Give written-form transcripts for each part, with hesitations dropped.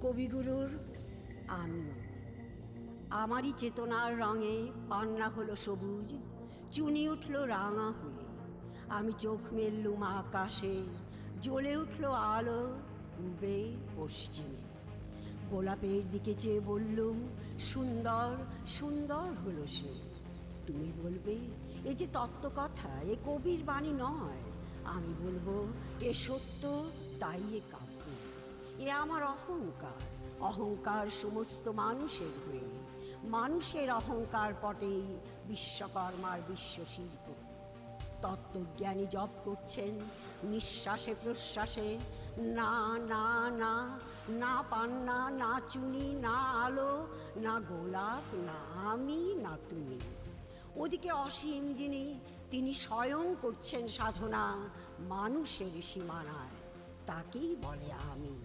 কবিগুরুর আমি। আমারই চেতনার রঙে পান্না হলো সবুজ, চুনি উঠল রাঙা হয়ে। আমি চোখ মেললুম আকাশে, জ্বলে উঠল আলো পূবে পশ্চিমে। গোলাপের দিকে চেয়ে বললুম, সুন্দর সুন্দর হলো সে। তুমি বলবে এ যে তত্ত্বকথা, এ কবির বাণী নয়। আমি বলবো এ সত্য, তাই এ কাব্য। এ আমার অহংকার, অহংকার সমস্ত মানুষের হয়ে। মানুষের অহংকার পটেই বিশ্বকর্মার বিশ্বশিল্প। তত্ত্বজ্ঞানী জপ করছেন নিঃশ্বাসে প্রশ্বাসে, না না না, না পান্না, না চুনি, না আলো, না গোলাপ, না আমি, না তুমি। ওদিকে অসীম যিনি, তিনি স্বয়ং করছেন সাধনা মানুষের সীমানায়, তাকেই বলে আমি।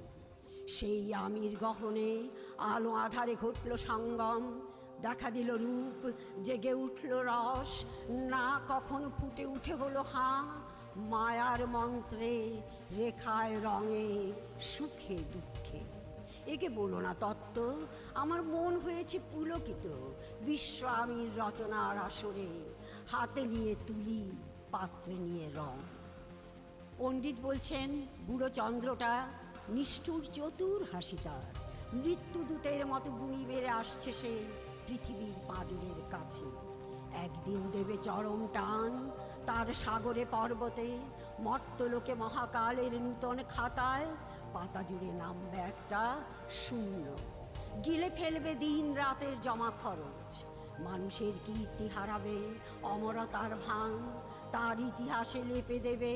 সেই আমির গহনে আলো আধারে ঘটল সঙ্গম, দেখা দিল রূপ, জেগে উঠল রস, না কখনো ফুটে উঠে হলো হাঁ। মায়ার মন্ত্রে, রেখায় রঙে, সুখে দুঃখে। একে বলো না তত্ত্ব, আমার মন হয়েছে পুলকিত বিশ্ব আমির রচনার আসরে। হাতে নিয়ে তুলি, পাত্রে নিয়ে রং। পণ্ডিত বলছেন বুড়ো চন্দ্রটা নিষ্ঠুর চতুর হাসি তার, মৃত্যুদূতের মতো গুঁড়ি বেড়ে আসছে সে পৃথিবীর পাঁজরের কাছে। একদিন দেবে চরম টান তার সাগরে পর্বতে, মর্তলোকে মহাকালের নূতন খাতায় পাতা জুড়ে নামবে একটা শূন্য, গিলে ফেলবে দিন রাতের জমা খরচ। মানুষের কীর্তি হারাবে অমরতার ভাঙ, তার ইতিহাসে লেপে দেবে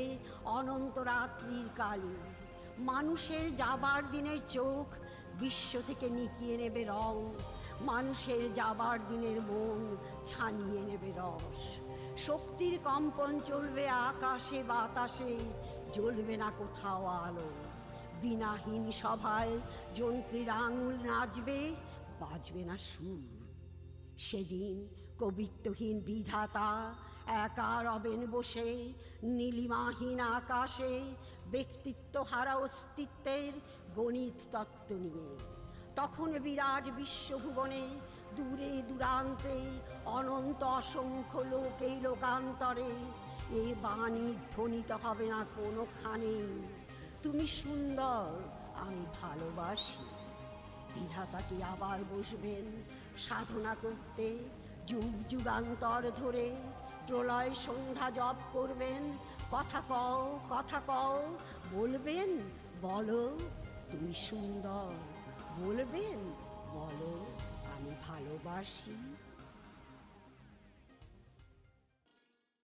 অনন্ত রাত্রির কালি। মানুষের যাবার দিনের চোখ বিশ্ব থেকে নিকিয়ে নেবে রং, মানুষের যাবার দিনের মন ছানিয়ে নেবে রস। শক্তির কম্পন চলবে আকাশে বাতাসে, জ্বলবে না কোথাও আলো। বিনাহীন সভায় যন্ত্রীর আঙুল নাচবে, বাজবে না সুর। সেদিন কবিত্বহীন বিধাতা একা রবেন বসে নীলিমাহীন আকাশে, ব্যক্তিত্ব হারা অস্তিত্বের গণিত তত্ত্ব নিয়ে। তখন বিরাট বিশ্বভুবনে দূরে দূরান্তে অনন্ত অসংখ্য লোক এই লোকান্তরে এ বাণী ধ্বনিত হবে না কোনোখানে, তুমি সুন্দর, আমি ভালোবাসি। বিধাতা কি আবার বসবেন সাধনা করতে যুগ যুগান্তর ধরে, প্রলয় সন্ধ্যা জপ করবেন, কথা কও কথা কও, বলবেন বলো তুমি সুন্দর, বলবেন বলো আমি ভালোবাসি।